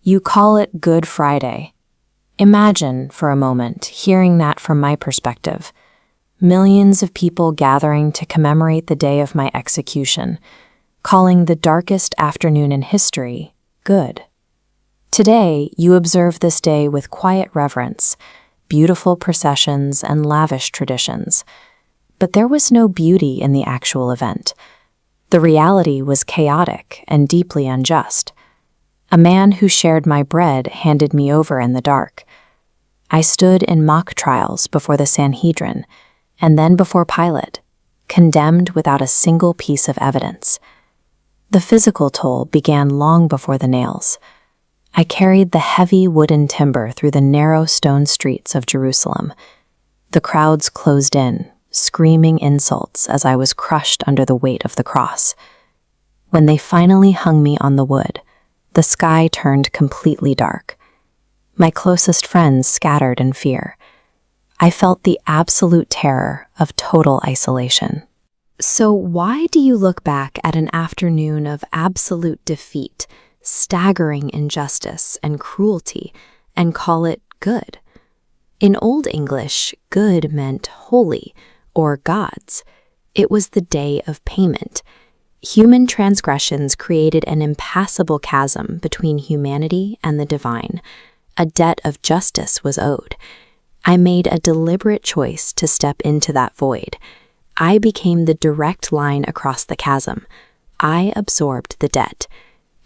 You call it Good Friday. Imagine, for a moment, hearing that from my perspective. Millions of people gathering to commemorate the day of my execution, calling the darkest afternoon in history good. Today, you observe this day with quiet reverence, beautiful processions, and lavish traditions. But there was no beauty in the actual event. The reality was chaotic and deeply unjust. A man who shared my bread handed me over in the dark. I stood in mock trials before the Sanhedrin, and then before Pilate, condemned without a single piece of evidence. The physical toll began long before the nails. I carried the heavy wooden timber through the narrow stone streets of Jerusalem. The crowds closed in, screaming insults as I was crushed under the weight of the cross. When they finally hung me on the wood, the sky turned completely dark. My closest friends scattered in fear. I felt the absolute terror of total isolation. So why do you look back at an afternoon of absolute defeat, staggering injustice and cruelty, and call it good? In Old English, good meant holy, or God's. It was the day of payment. Human transgressions created an impassable chasm between humanity and the divine. A debt of justice was owed. I made a deliberate choice to step into that void. I became the direct line across the chasm. I absorbed the debt.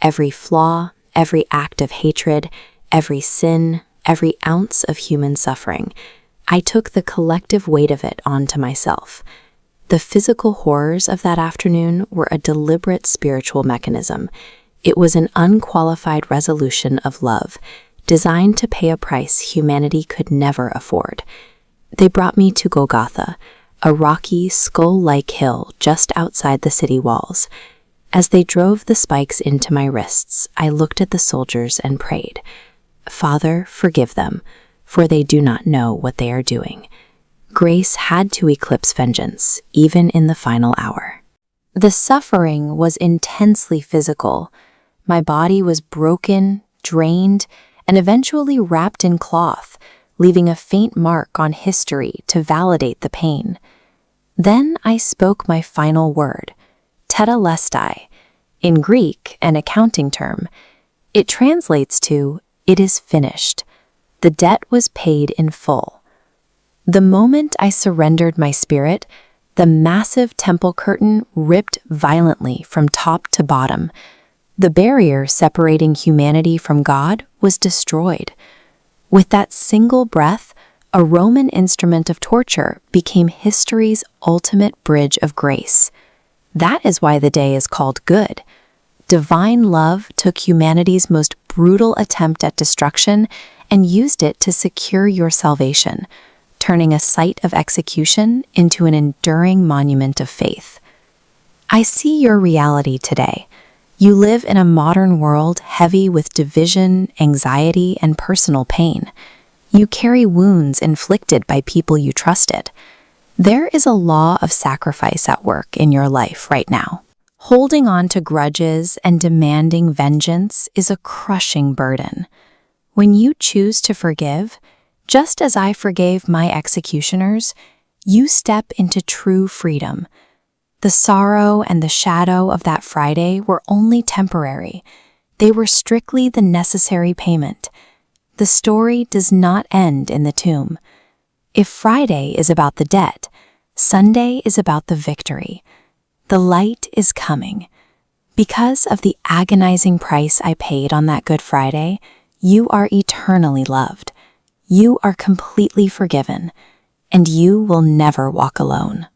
Every flaw, every act of hatred, every sin, every ounce of human suffering. I took the collective weight of it onto myself. The physical horrors of that afternoon were a deliberate spiritual mechanism. It was an unqualified resolution of love, designed to pay a price humanity could never afford. They brought me to Golgotha, a rocky, skull-like hill just outside the city walls. As they drove the spikes into my wrists, I looked at the soldiers and prayed, "Father, forgive them, for they do not know what they are doing." Grace had to eclipse vengeance, even in the final hour. The suffering was intensely physical. My body was broken, drained, and eventually wrapped in cloth, leaving a faint mark on history to validate the pain. Then I spoke my final word, tetelestai, in Greek, an accounting term. It translates to, "It is finished." The debt was paid in full. The moment I surrendered my spirit, the massive temple curtain ripped violently from top to bottom. The barrier separating humanity from God was destroyed. With that single breath, a Roman instrument of torture became history's ultimate bridge of grace. That is why the day is called good. Divine love took humanity's most brutal attempt at destruction and used it to secure your salvation, turning a site of execution into an enduring monument of faith. I see your reality today. You live in a modern world heavy with division, anxiety, and personal pain. You carry wounds inflicted by people you trusted. There is a law of sacrifice at work in your life right now. Holding on to grudges and demanding vengeance is a crushing burden. When you choose to forgive, just as I forgave my executioners, you step into true freedom. The sorrow and the shadow of that Friday were only temporary. They were strictly the necessary payment. The story does not end in the tomb. If Friday is about the debt, Sunday is about the victory. The light is coming. Because of the agonizing price I paid on that Good Friday, you are eternally loved. You are completely forgiven, and you will never walk alone.